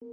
Hello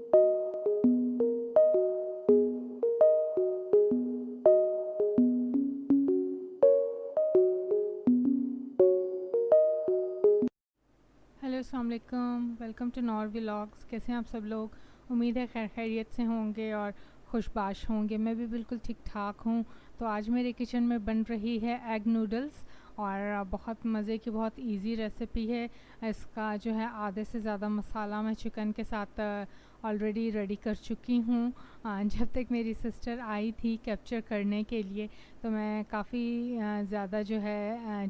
अस्सलाम वालेकुम, welcome to nor vlogs. कैसे हैं आप सब लोग? उम्मीद है खैर खैरियत से होंगे और खुशबाश होंगे। मैं भी बिल्कुल ठीक ठाक हूँ। तो आज मेरे किचन में बन रही है एग नूडल्स और बहुत मज़े की बहुत इजी रेसिपी है। इसका जो है आधे से ज़्यादा मसाला मैं चिकन के साथ ऑलरेडी रेडी कर चुकी हूँ। जब तक मेरी सिस्टर आई थी कैप्चर करने के लिए तो मैं काफ़ी ज़्यादा जो है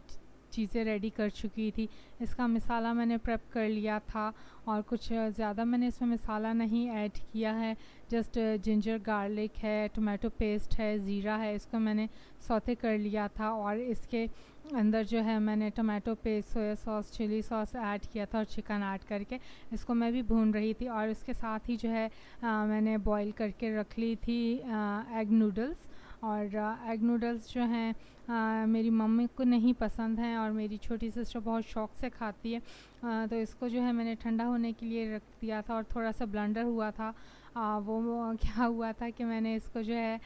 चीज़ें रेडी कर चुकी थी। इसका मसाला मैंने प्रेप कर लिया था और कुछ ज़्यादा मैंने इसमें मसाला नहीं ऐड किया है। जस्ट जिंजर गार्लिक है, टोमेटो पेस्ट है, ज़ीरा है, इसको मैंने सौते कर लिया था और इसके अंदर जो है मैंने tomato paste, soya sauce, chilli sauce add किया था और चिकन ऐड करके इसको मैं भी भून रही थी। और इसके साथ ही जो है मैंने बॉईल करके रख ली थी एग नूडल्स। और एग नूडल्स जो हैं मेरी मम्मी को नहीं पसंद हैं और मेरी छोटी सिस्टर बहुत शौक़ से खाती है। तो इसको जो है मैंने ठंडा होने के लिए रख दिया था और थोड़ा सा ब्लेंडर हुआ था। वो क्या हुआ था कि मैंने इसको जो है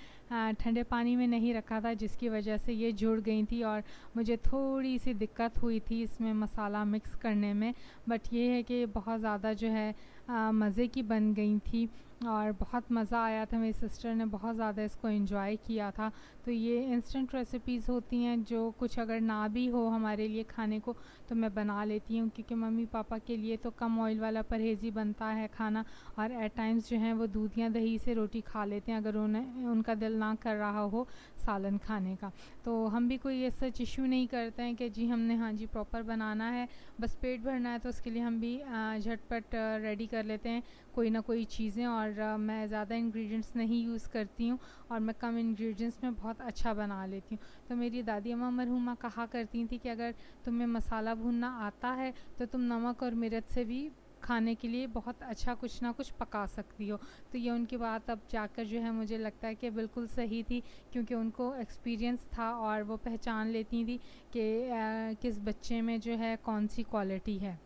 ठंडे पानी में नहीं रखा था, जिसकी वजह से ये जुड़ गई थी और मुझे थोड़ी सी दिक्कत हुई थी इसमें मसाला मिक्स करने में। बट ये है कि बहुत ज़्यादा जो है मज़े की बन गई थी और बहुत मज़ा आया था। मेरी सिस्टर ने बहुत ज़्यादा इसको एंजॉय किया था। तो ये इंस्टेंट रेसिपीज़ होती हैं जो कुछ अगर ना भी हो हमारे लिए खाने को तो मैं बना लेती हूँ, क्योंकि मम्मी पापा के लिए तो कम ऑयल वाला परहेज़ ही बनता है खाना। और एट टाइम्स जो है वो दूध या दही से रोटी खा लेते हैं अगर उन्हें उनका दिल ना कर रहा हो सालन खाने का। तो हम भी कोई ऐसा इशू नहीं करते हैं कि जी हमने हाँ जी प्रॉपर बनाना है, बस पेट भरना है, तो उसके लिए हम भी झटपट रेडी कर लेते हैं कोई ना कोई चीज़ें। और मैं ज़्यादा इंग्रेडिएंट्स नहीं यूज़ करती हूँ और मैं कम इंग्रेडिएंट्स में बहुत अच्छा बना लेती हूँ। तो मेरी दादी अम्मा मरहुमा कहा करती थी कि अगर तुम्हें मसाला भूनना आता है तो तुम नमक और मिर्च से भी खाने के लिए बहुत अच्छा कुछ ना कुछ पका सकती हो। तो ये उनकी बात अब जाकर जो है मुझे लगता है कि बिल्कुल सही थी, क्योंकि उनको एक्सपीरियंस था और वो पहचान लेती थी कि किस बच्चे में जो है कौन सी क्वालिटी है।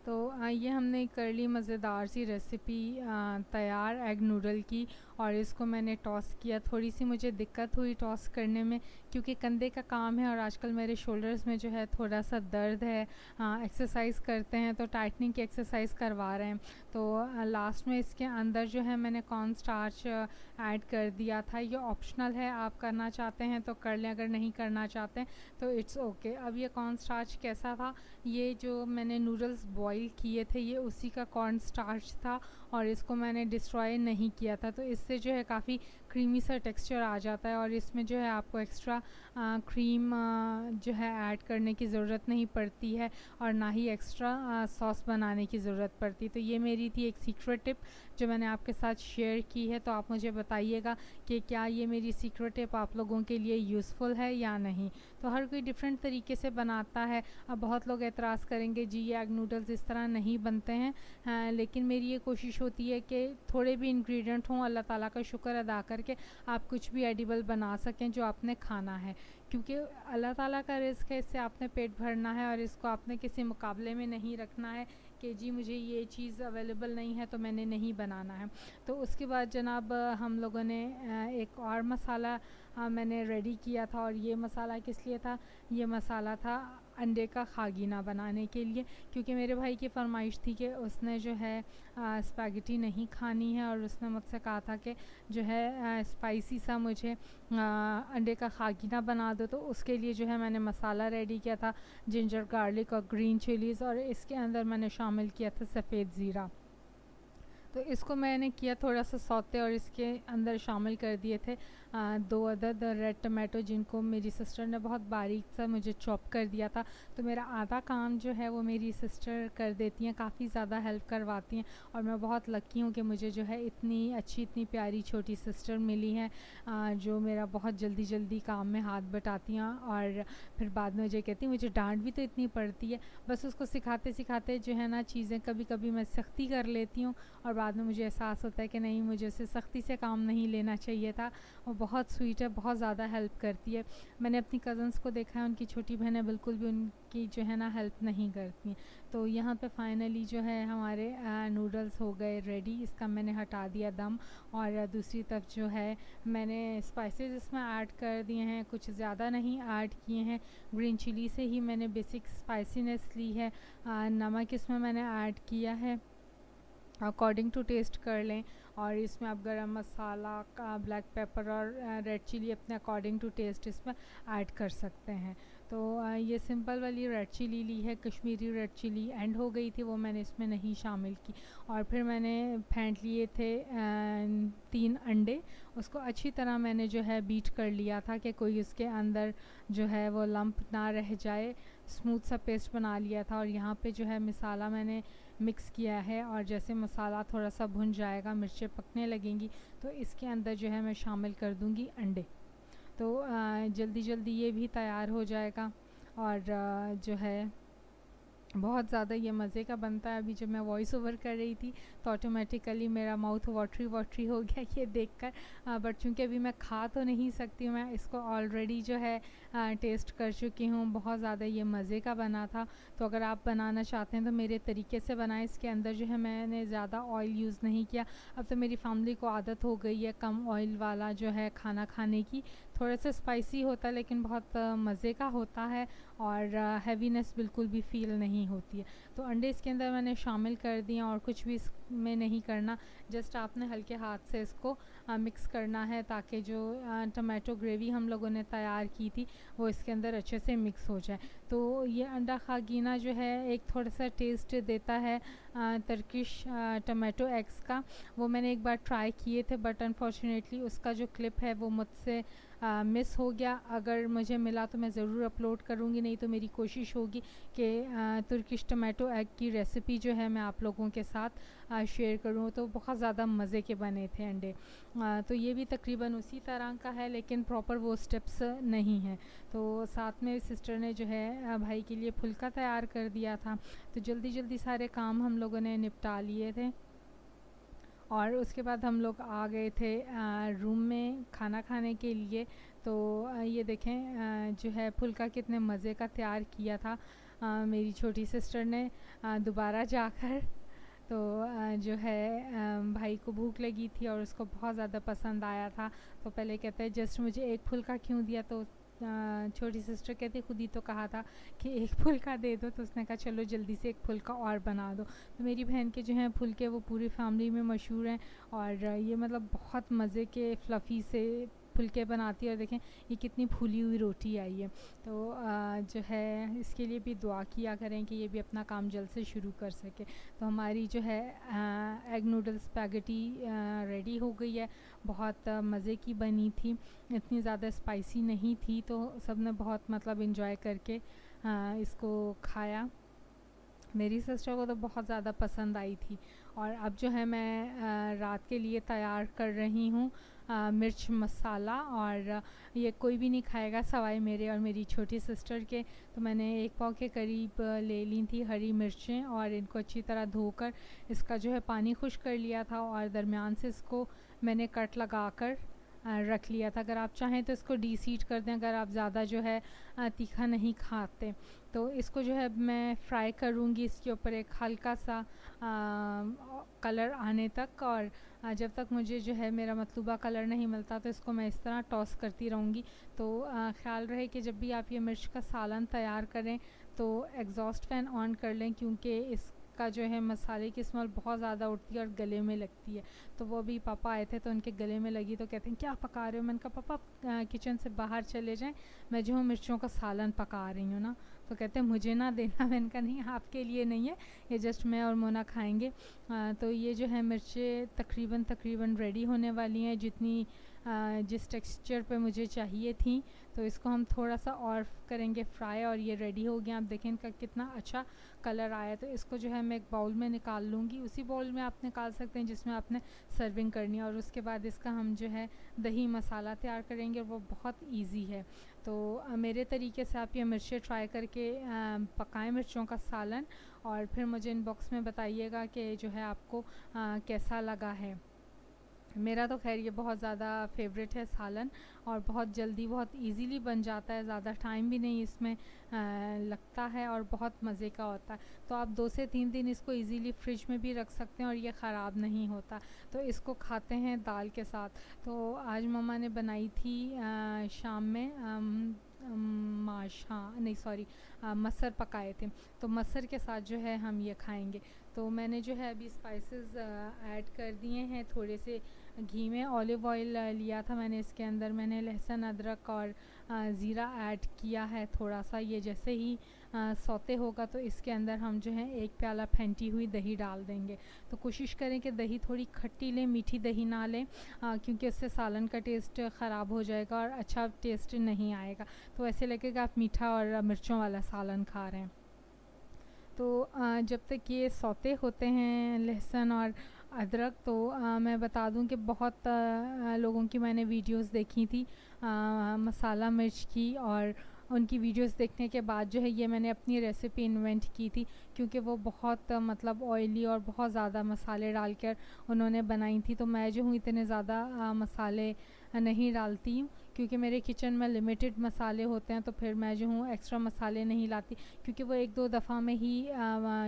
तो ये हमने कर ली मज़ेदार सी रेसिपी तैयार एग नूडल की। और इसको मैंने टॉस किया। थोड़ी सी मुझे दिक्कत हुई टॉस करने में, क्योंकि कंधे का काम है और आजकल मेरे शोल्डर्स में जो है थोड़ा सा दर्द है। एक्सरसाइज करते हैं तो टाइटनिंग की एक्सरसाइज करवा रहे हैं। तो लास्ट में इसके अंदर जो है मैंने कॉर्न स्टार्च ऐड कर दिया था। ये ऑप्शनल है, आप करना चाहते हैं तो कर लें, अगर नहीं करना चाहते हैं तो इट्स ओके। अब ये कॉर्न स्टार्च कैसा था, ये जो मैंने नूडल्स बॉईल किए थे ये उसी का कॉर्न स्टार्च था और इसको मैंने डिस्ट्रॉय नहीं किया था। तो इससे जो है काफ़ी क्रीमी सा टेक्सचर आ जाता है और इसमें जो है आपको एक्स्ट्रा क्रीम जो है ऐड करने की ज़रूरत नहीं पड़ती है और ना ही एक्स्ट्रा सॉस बनाने की ज़रूरत पड़ती। तो ये मेरी थी एक सीक्रेट टिप जो मैंने आपके साथ शेयर की है। तो आप मुझे बताइएगा कि क्या ये मेरी सीक्रेट टिप आप लोगों के लिए यूज़फुल है या नहीं। तो हर कोई डिफरेंट तरीके से बनाता है। अब बहुत लोग एतराज़ करेंगे जी ये एग नूडल्स इस तरह नहीं बनते हैं। लेकिन मेरी ये कोशिश होती है कि थोड़े भी इंग्रेडिएंट हों, अल्लाह ताला का शुक्र अदा करके आप कुछ भी एडिबल बना सकें जो आपने खाना है, क्योंकि अल्लाह ताला का रिज़्क़ है, इससे आपने पेट भरना है और इसको आपने किसी मुकाबले में नहीं रखना है कि जी मुझे ये चीज़ अवेलेबल नहीं है तो मैंने नहीं बनाना है। तो उसके बाद जनाब हम लोगों ने एक और मसाला मैंने रेडी किया था। और ये मसाला किस लिए था, ये मसाला था अंडे का खागीना बनाने के लिए, क्योंकि मेरे भाई की फरमाइश थी कि उसने जो है स्पैगेटी नहीं खानी है और उसने मुझसे कहा था कि जो है स्पाइसी सा मुझे अंडे का खागीना बना दो। तो उसके लिए जो है मैंने मसाला रेडी किया था, जिंजर गार्लिक और ग्रीन चिलीज़, और इसके अंदर मैंने शामिल किया था सफ़ेद ज़ीरा। तो इसको मैंने किया थोड़ा सा सौते और इसके अंदर शामिल कर दिए थे 2 अदद रेड टमाटो, जिनको मेरी सिस्टर ने बहुत बारीक सा मुझे चॉप कर दिया था। तो मेरा आधा काम जो है वो मेरी सिस्टर कर देती हैं, काफ़ी ज़्यादा हेल्प करवाती हैं और मैं बहुत लकी हूँ कि मुझे जो है इतनी अच्छी इतनी प्यारी छोटी सिस्टर मिली हैं जो मेरा बहुत जल्दी जल्दी काम में हाथ बटाती हैं और फिर बाद में मुझे कहती हैं। मुझे डांट भी तो इतनी पड़ती है, बस उसको सिखाते सिखाते जो है ना चीज़ें कभी कभी मैं सख्ती कर लेती हूँ और बाद में मुझे एहसास होता है कि नहीं, मुझे उसे सख्ती से काम नहीं लेना चाहिए था। वो बहुत स्वीट है, बहुत ज़्यादा हेल्प करती है। मैंने अपनी कज़न्स को देखा है, उनकी छोटी बहनें बिल्कुल भी उनकी जो है ना हेल्प नहीं करती। तो यहाँ पे फाइनली जो है हमारे नूडल्स हो गए रेडी। इसका मैंने हटा दिया दम, और दूसरी तरफ जो है मैंने स्पाइसेस इसमें ऐड कर दिए हैं, कुछ ज़्यादा नहीं ऐड किए हैं। ग्रीन चिली से ही मैंने बेसिक स्पाइसीनेस ली है। नमक इसमें मैंने ऐड किया है, अकॉर्डिंग टू टेस्ट कर लें। और इसमें आप गरम मसाला का, ब्लैक पेपर और रेड चिली अपने अकॉर्डिंग टू टेस्ट इसमें ऐड कर सकते हैं। तो ये सिंपल वाली रेड चिली ली है, कश्मीरी रेड चिली एंड हो गई थी, वो मैंने इसमें नहीं शामिल की। और फिर मैंने फेंट लिए थे 3 अंडे। उसको अच्छी तरह मैंने जो है बीट कर लिया था कि कोई उसके अंदर जो है वो लंप ना रह जाए। स्मूथ सा पेस्ट बना लिया था। और यहाँ पे जो है मसाला मैंने मिक्स किया है, और जैसे मसाला थोड़ा सा भुन जाएगा, मिर्चें पकने लगेंगी, तो इसके अंदर जो है मैं शामिल कर दूँगी अंडे। तो जल्दी जल्दी ये भी तैयार हो जाएगा। और जो है बहुत ज़्यादा ये मज़े का बनता है। अभी जब मैं वॉइस ओवर कर रही थी तो ऑटोमेटिकली मेरा माउथ वाटरी हो गया ये देखकर। बट चूँकि अभी मैं खा तो नहीं सकती, मैं इसको ऑलरेडी जो है टेस्ट कर चुकी हूँ। बहुत ज़्यादा ये मज़े का बना था। तो अगर आप बनाना चाहते हैं तो मेरे तरीके से बनाएं। इसके अंदर जो है मैंने ज़्यादा ऑयल यूज़ नहीं किया। अब तो मेरी फैमिली को आदत हो गई है कम ऑयल वाला जो है खाना खाने की। थोड़ा सा स्पाइसी होता है लेकिन बहुत मज़े का होता है, और हैवीनेस बिल्कुल भी फ़ील नहीं होती है। तो अंडे इसके अंदर मैंने शामिल कर दिए, और कुछ भी इसमें नहीं करना, जस्ट आपने हल्के हाथ से इसको मिक्स करना है, ताकि जो टमाटो ग्रेवी हम लोगों ने तैयार की थी वो इसके अंदर अच्छे से मिक्स हो जाए। तो ये अंडा खागीना जो है एक थोड़ा सा टेस्ट देता है टर्किश टमाटो एग्स का। वो मैंने एक बार ट्राई किए थे, बट अनफॉर्चुनेटली उसका जो क्लिप है वो मुझसे मिस हो गया। अगर मुझे मिला तो मैं ज़रूर अपलोड करूँगी, नहीं तो मेरी कोशिश होगी कि तुर्किश टमाटो एग की रेसिपी जो है मैं आप लोगों के साथ शेयर करूँ। तो बहुत ज़्यादा मज़े के बने थे अंडे। तो ये भी तकरीबन उसी तरह का है, लेकिन प्रॉपर वो स्टेप्स नहीं हैं। तो साथ में सिस्टर ने जो है भाई के लिए फुल्का तैयार कर दिया था। तो जल्दी जल्दी सारे काम हम लोगों ने निपटा लिए थे, और उसके बाद हम लोग आ गए थे रूम में खाना खाने के लिए। तो ये देखें जो है फुल्का कितने मज़े का तैयार किया था मेरी छोटी सिस्टर ने दोबारा जाकर। तो जो है भाई को भूख लगी थी और उसको बहुत ज़्यादा पसंद आया था। तो पहले कहते हैं जस्ट मुझे एक फुल्का क्यों दिया, तो छोटी सिस्टर कहती खुद ही तो कहा था कि एक फुल्का दे दो। तो उसने कहा चलो जल्दी से एक फुल्का और बना दो। तो मेरी बहन के जो हैं फुल्के वो पूरी फैमिली में मशहूर हैं, और ये मतलब बहुत मज़े के फ्लफ़ी से फुल्के बनाती है। और देखें ये कितनी फूली हुई रोटी आई है। तो जो है इसके लिए भी दुआ किया करें कि ये भी अपना काम जल्द से शुरू कर सके। तो हमारी जो है एग नूडल्स स्पैगेटी रेडी हो गई है। बहुत मज़े की बनी थी, इतनी ज़्यादा स्पाइसी नहीं थी, तो सब ने बहुत मतलब इन्जॉय करके इसको खाया। मेरी सिस्टर को तो बहुत ज़्यादा पसंद आई थी। और अब जो है मैं रात के लिए तैयार कर रही हूँ मिर्च मसाला, और ये कोई भी नहीं खाएगा सवाए मेरे और मेरी छोटी सिस्टर के। तो मैंने 1 पाव के करीब ले ली थी हरी मिर्चें, और इनको अच्छी तरह धोकर इसका जो है पानी खुश कर लिया था, और दरमियान से इसको मैंने कट लगा कर रख लिया था। अगर आप चाहें तो इसको डीसीड कर दें, अगर आप ज़्यादा जो है तीखा नहीं खाते। तो इसको जो है मैं फ्राई करूँगी इसके ऊपर एक हल्का सा कलर आने तक, और जब तक मुझे जो है मेरा मतलूबा कलर नहीं मिलता तो इसको मैं इस तरह टॉस करती रहूँगी। तो ख्याल रहे कि जब भी आप ये मिर्च का सालन तैयार करें तो एग्जॉस्ट फ़ैन ऑन कर लें, क्योंकि इसका जो है मसाले की स्मेल बहुत ज़्यादा उठती है और गले में लगती है। तो वो भी पापा आए थे तो उनके गले में लगी, तो कहते हैं क्या पका रहे हो। मैंने कहा पापा किचन से बाहर चले जाएं, मैं जो हूँ मिर्चों का सालन पका रही हूँ ना। तो कहते हैं मुझे ना देना। मैंने कहा नहीं आपके लिए नहीं है, ये जस्ट मैं और मोना खाएंगे। तो ये जो है मिर्चें तकरीबन रेडी होने वाली हैं, जितनी जिस टेक्सचर पे मुझे चाहिए थी। तो इसको हम थोड़ा सा और करेंगे फ्राई और ये रेडी हो गया। आप देखें इनका कितना अच्छा कलर आया। तो इसको जो है मैं एक बाउल में निकाल लूँगी। उसी बाउल में आप निकाल सकते हैं जिसमें आपने सर्विंग करनी है। और उसके बाद इसका हम जो है दही मसाला तैयार करेंगे, वो बहुत ईजी है। तो मेरे तरीके से आप ये मिर्चें ट्राई करके पकाएं, मिर्चों का सालन, और फिर मुझे इनबॉक्स में बताइएगा कि जो है आपको कैसा लगा है। मेरा तो खैर ये बहुत ज़्यादा फेवरेट है सालन, और बहुत जल्दी बहुत इजीली बन जाता है, ज़्यादा टाइम भी नहीं इसमें लगता है, और बहुत मज़े का होता है। तो आप 2 से 3 दिन इसको इजीली फ्रिज में भी रख सकते हैं और ये ख़राब नहीं होता। तो इसको खाते हैं दाल के साथ। तो आज मम्मा ने बनाई थी शाम में माश, हाँ नहीं सॉरी, मसर पकाए थे। तो मसर के साथ जो है हम ये खाएंगे। तो मैंने जो है अभी स्पाइसेस ऐड कर दिए हैं थोड़े से घी में। ऑलिव ऑयल लिया था मैंने, इसके अंदर मैंने लहसुन अदरक और ज़ीरा ऐड किया है थोड़ा सा। ये जैसे ही सौते होगा तो इसके अंदर हम जो है 1 प्याला फेंटी हुई दही डाल देंगे। तो कोशिश करें कि दही थोड़ी खट्टी लें, मीठी दही ना लें, क्योंकि उससे सालन का टेस्ट ख़राब हो जाएगा और अच्छा टेस्ट नहीं आएगा। तो ऐसे लगेगा आप मीठा और मिर्चों वाला सालन खा रहे हैं। तो जब तक ये सौते होते हैं लहसुन और अदरक, तो मैं बता दूं कि बहुत लोगों की मैंने वीडियोस देखी थी मसाला मिर्च की, और उनकी वीडियोस देखने के बाद जो है ये मैंने अपनी रेसिपी इन्वेंट की थी, क्योंकि वो बहुत मतलब ऑयली और बहुत ज़्यादा मसाले डालकर उन्होंने बनाई थी। तो मैं जो हूँ इतने ज़्यादा मसाले नहीं डालती हूँ, क्योंकि मेरे किचन में लिमिटेड मसाले होते हैं। तो फिर मैं जो हूँ एक्स्ट्रा मसाले नहीं लाती, क्योंकि वो 1-2 दफ़ा में ही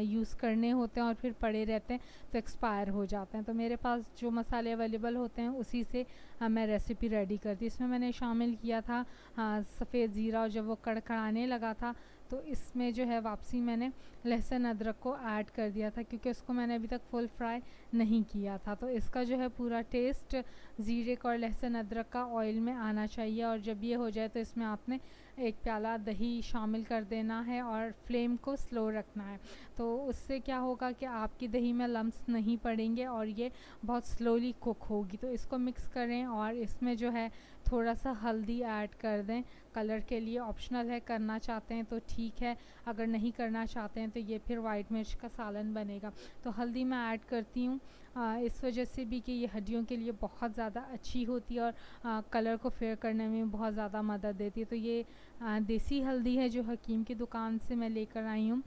यूज़ करने होते हैं और फिर पड़े रहते हैं तो एक्सपायर हो जाते हैं। तो मेरे पास जो मसाले अवेलेबल होते हैं उसी से मैं रेसिपी रेडी करती। इसमें मैंने शामिल किया था सफ़ेद ज़ीरा, और जब वो कड़कड़ाने लगा था तो इसमें जो है वापसी मैंने लहसुन अदरक को ऐड कर दिया था, क्योंकि उसको मैंने अभी तक फुल फ्राई नहीं किया था। तो इसका जो है पूरा टेस्ट ज़ीरे का और लहसुन अदरक का ऑयल में आना चाहिए। और जब ये हो जाए तो इसमें आपने 1 प्याला दही शामिल कर देना है और फ्लेम को स्लो रखना है। तो उससे क्या होगा कि आपकी दही में लम्स नहीं पड़ेंगे और ये बहुत स्लोली कुक होगी। तो इसको मिक्स करें, और इसमें जो है थोड़ा सा हल्दी ऐड कर दें कलर के लिए। ऑप्शनल है, करना चाहते हैं तो ठीक है, अगर नहीं करना चाहते हैं तो ये फिर वाइट मिर्च का सालन बनेगा। तो हल्दी मैं ऐड करती हूँ इस वजह से भी कि ये हड्डियों के लिए बहुत ज़्यादा अच्छी होती है और कलर को फेयर करने में बहुत ज़्यादा मदद देती है। तो ये देसी हल्दी है जो हकीम की दुकान से मैं लेकर आई हूँ।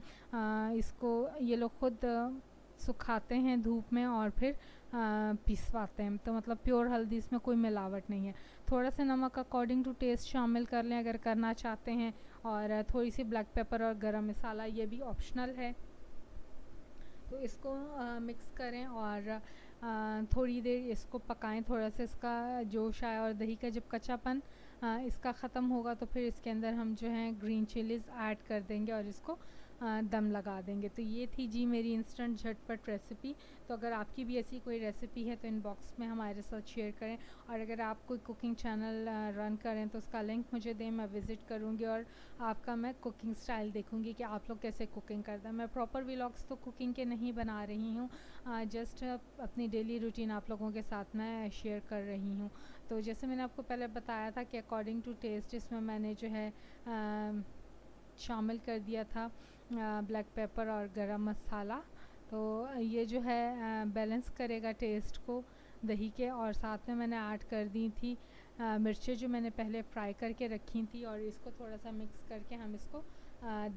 इसको ये लोग खुद सुखाते हैं धूप में और फिर पिसवाते हैं। तो मतलब प्योर हल्दी, इसमें कोई मिलावट नहीं है। थोड़ा सा नमक अकॉर्डिंग टू टेस्ट शामिल कर लें अगर करना चाहते हैं, और थोड़ी सी ब्लैक पेपर और गरम मसाला, ये भी ऑप्शनल है। तो इसको मिक्स करें और थोड़ी देर इसको पकाएं। थोड़ा सा इसका जोश आया और दही का जब कच्चापन इसका ख़त्म होगा तो फिर इसके अंदर हम जो है ग्रीन चिलीज़ ऐड कर देंगे और इसको दम लगा देंगे। तो ये थी जी मेरी इंस्टेंट झटपट रेसिपी। तो अगर आपकी भी ऐसी कोई रेसिपी है तो इनबॉक्स में हमारे साथ शेयर करें, और अगर आप कोई कुकिंग चैनल रन करें तो उसका लिंक मुझे दें, मैं विज़िट करूँगी और आपका मैं कुकिंग स्टाइल देखूँगी कि आप लोग कैसे कुकिंग करते हैं। मैं प्रॉपर व्लॉग्स तो कुकिंग के नहीं बना रही हूँ, जस्ट अपनी डेली रूटीन आप लोगों के साथ मैं शेयर कर रही हूँ। तो जैसे मैंने आपको पहले बताया था कि अकॉर्डिंग टू टेस्ट इसमें मैंने जो है शामिल कर दिया था ब्लैक पेपर और गरम मसाला। तो ये जो है बैलेंस करेगा टेस्ट को दही के। और साथ में मैंने ऐड कर दी थी मिर्चें जो मैंने पहले फ्राई करके रखी थी, और इसको थोड़ा सा मिक्स करके हम इसको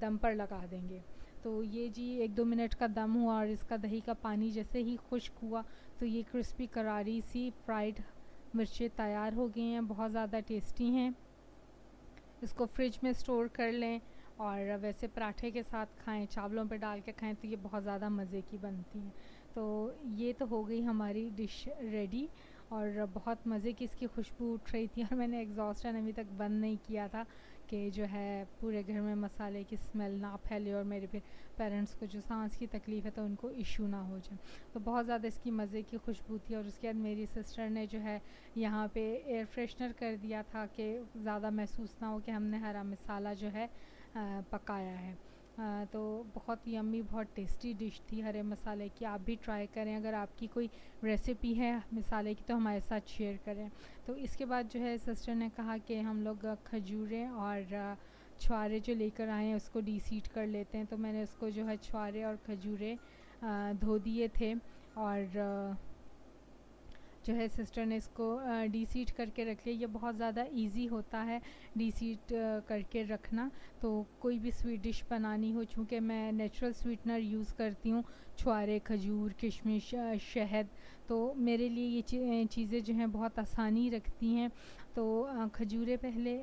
दम पर लगा देंगे। तो ये जी 1-2 मिनट का दम हुआ और इसका दही का पानी जैसे ही खुश्क हुआ तो ये क्रिस्पी करारी सी फ्राइड मिर्चें तैयार हो गई हैं, बहुत ज़्यादा टेस्टी हैं। इसको फ्रिज में स्टोर कर लें और वैसे पराठे के साथ खाएं, चावलों पे डाल के खाएं तो ये बहुत ज़्यादा मज़े की बनती हैं। तो ये तो हो गई हमारी डिश रेडी, और बहुत मज़े की इसकी खुशबू उठ रही थी, और मैंने एग्जॉस्ट फैन अभी तक बंद नहीं किया था कि जो है पूरे घर में मसाले की स्मेल ना फैले और मेरे फिर पेरेंट्स को जो सांस की तकलीफ़ है तो उनको इशू ना हो जाए। तो बहुत ज़्यादा इसकी मज़े की खुशबू थी। और उसके बाद मेरी सिस्टर ने जो है यहाँ पे एयर फ्रेशनर कर दिया था कि ज़्यादा महसूस ना हो कि हमने हरा मसाला जो है पकाया है। तो बहुत यम्मी, बहुत टेस्टी डिश थी हरे मसाले की। आप भी ट्राई करें, अगर आपकी कोई रेसिपी है मसाले की तो हमारे साथ शेयर करें। तो इसके बाद जो है सिस्टर ने कहा कि हम लोग खजूरें और छुआरे जो लेकर आए हैं उसको डीसीड कर लेते हैं। तो मैंने उसको जो है छुआरे और खजूरें धो दिए थे, और जो है सिस्टर ने इसको डीसीट करके रख लिया। ये बहुत ज़्यादा इजी होता है डीसीट करके रखना। तो कोई भी स्वीट डिश बनानी हो, चूँकि मैं नेचुरल स्वीटनर यूज़ करती हूँ, छुआरे, खजूर, किशमिश, शहद, तो मेरे लिए ये चीज़ें जो हैं बहुत आसानी रखती हैं। तो खजूरें पहले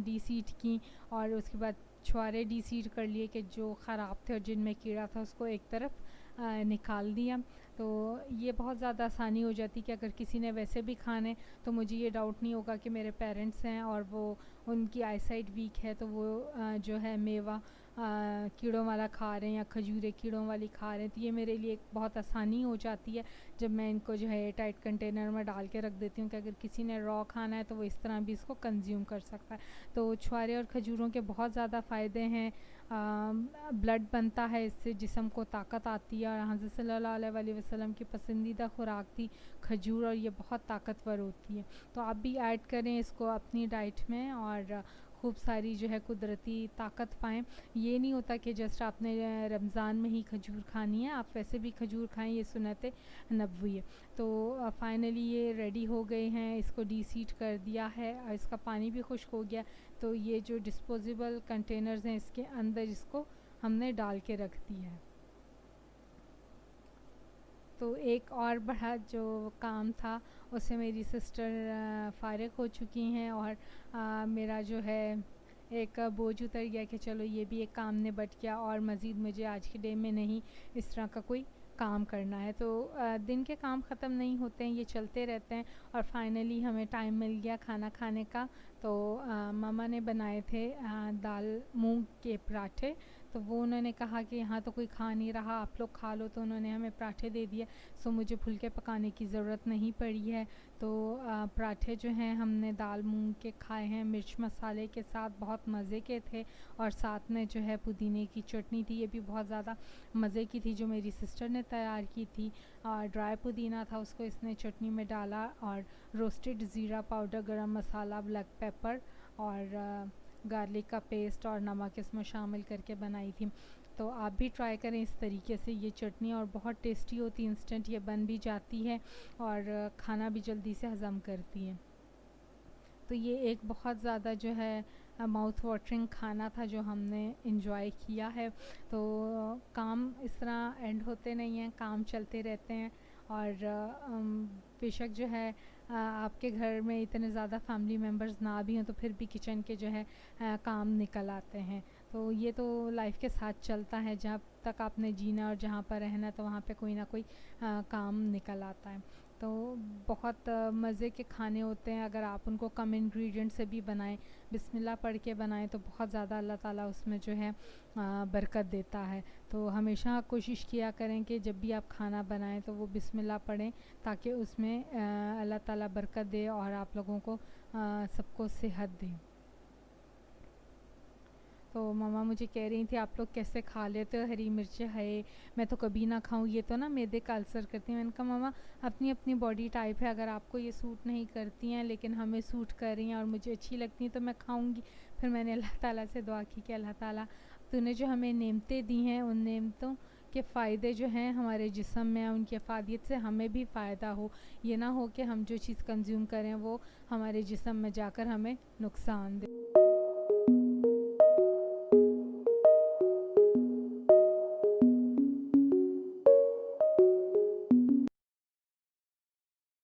डीसीट की, और उसके बाद छुआरे डीसीट कर लिए कि जो ख़राब थे और जिनमें कीड़ा था उसको एक तरफ निकाल दिया। तो ये बहुत ज़्यादा आसानी हो जाती कि अगर किसी ने वैसे भी खाने, तो मुझे ये डाउट नहीं होगा कि मेरे पेरेंट्स हैं और वो उनकी आईसाइट वीक है, तो वो जो है मेवा कीड़ों वाला खा रहे हैं या खजूरें कीड़ों वाली खा रहे हैं। तो ये मेरे लिए एक बहुत आसानी हो जाती है जब मैं इनको जो है टाइट कंटेनर में डाल के रख देती हूँ कि अगर किसी ने रॉ खाना है तो वो इस तरह भी इसको कंज्यूम कर सकता है। तो छुआरे और खजूरों के बहुत ज़्यादा फ़ायदे हैं। ब्लड बनता है इससे, जिस्म को ताकत आती है, और हज़रत सल्लल्लाहु अलैहि वसल्लम की पसंदीदा खुराक थी खजूर, और ये बहुत ताकतवर होती है। तो आप भी ऐड करें इसको अपनी डाइट में और खूब सारी जो है कुदरती ताकत पाएँ। ये नहीं होता कि जस्ट आपने रमज़ान में ही खजूर खानी है, आप वैसे भी खजूर खाएँ, ये सुन्नत नबवी है। तो फाइनली ये रेडी हो गए हैं, इसको डीसीट कर दिया है और इसका पानी भी खुश्क हो गया। तो ये जो डिस्पोजेबल कंटेनर्स हैं इसके अंदर इसको हमने डाल के रख दिया है। तो एक और बड़ा जो काम था उससे मेरी सिस्टर फ़ारिग हो चुकी हैं, और मेरा जो है एक बोझ उतर गया कि चलो ये भी एक काम निबट गया, और मज़ीद मुझे आज के डे में नहीं इस तरह का कोई काम करना है। तो दिन के काम ख़त्म नहीं होते हैं, ये चलते रहते हैं। और फाइनली हमें टाइम मिल गया खाना खाने का। तो मामा ने बनाए थे दाल मूंग के पराठे। तो वो उन्होंने कहा कि यहाँ तो कोई खा नहीं रहा, आप लोग खा लो, तो उन्होंने हमें पराठे दे दिए। सो मुझे फुलके पकाने की ज़रूरत नहीं पड़ी है। तो पराठे जो हैं हमने दाल मूंग के खाए हैं मिर्च मसाले के साथ, बहुत मज़े के थे। और साथ में जो है पुदीने की चटनी थी, ये भी बहुत ज़्यादा मज़े की थी, जो मेरी सिस्टर ने तैयार की थी। और ड्राई पुदीना था, उसको इसने चटनी में डाला, और रोस्टेड ज़ीरा पाउडर, गरम मसाला, ब्लैक पेपर और गार्लिक का पेस्ट और नमक इसमें शामिल करके बनाई थी। तो आप भी ट्राई करें इस तरीके से ये चटनी, और बहुत टेस्टी होती है, इंस्टेंट ये बन भी जाती है और खाना भी जल्दी से हज़म करती है। तो ये एक बहुत ज़्यादा जो है माउथ वाटरिंग खाना था जो हमने इंजॉय किया है। तो काम इस तरह एंड होते नहीं हैं, काम चलते रहते हैं। और बेशक जो है आपके घर में इतने ज़्यादा फैमिली मेम्बर्स ना भी हों तो फिर भी किचन के जो है काम निकल आते हैं। तो ये तो लाइफ के साथ चलता है, जब तक आपने जीना और जहाँ पर रहना तो वहाँ पे कोई ना कोई काम निकल आता है। तो बहुत मज़े के खाने होते हैं, अगर आप उनको कम इंग्रेडिएंट से भी बनाएं, बिस्मिल्लाह पढ़ के बनाएं, तो बहुत ज़्यादा अल्लाह ताला उसमें जो है बरकत देता है। तो हमेशा कोशिश किया करें कि जब भी आप खाना बनाएं तो वो बिस्मिल्लाह पढ़ें, ताकि उसमें अल्लाह ताला बरकत दे और आप लोगों को सबको सेहत दे। तो मम्मा मुझे कह रही थी आप लोग कैसे खा लेते हो हरी मिर्चें, है मैं तो कभी ना खाऊं, ये तो ना मैदे का अल्सर करती हैं। मैंने कहा मम्मा अपनी अपनी बॉडी टाइप है, अगर आपको ये सूट नहीं करती हैं लेकिन हमें सूट कर रही हैं और मुझे अच्छी लगती हैं तो मैं खाऊंगी। फिर मैंने अल्लाह ताला से दुआ की कि अल्लाह ताला तूने जो हमें नेमतें दी हैं उन नेमतों के फ़ायदे जो हैं हमारे जिस्म में, उनकी अफादियत से हमें भी फ़ायदा हो। ये ना हो कि हम जो चीज़ कंज्यूम करें वो हमारे जिस्म में जाकर हमें नुकसान दे।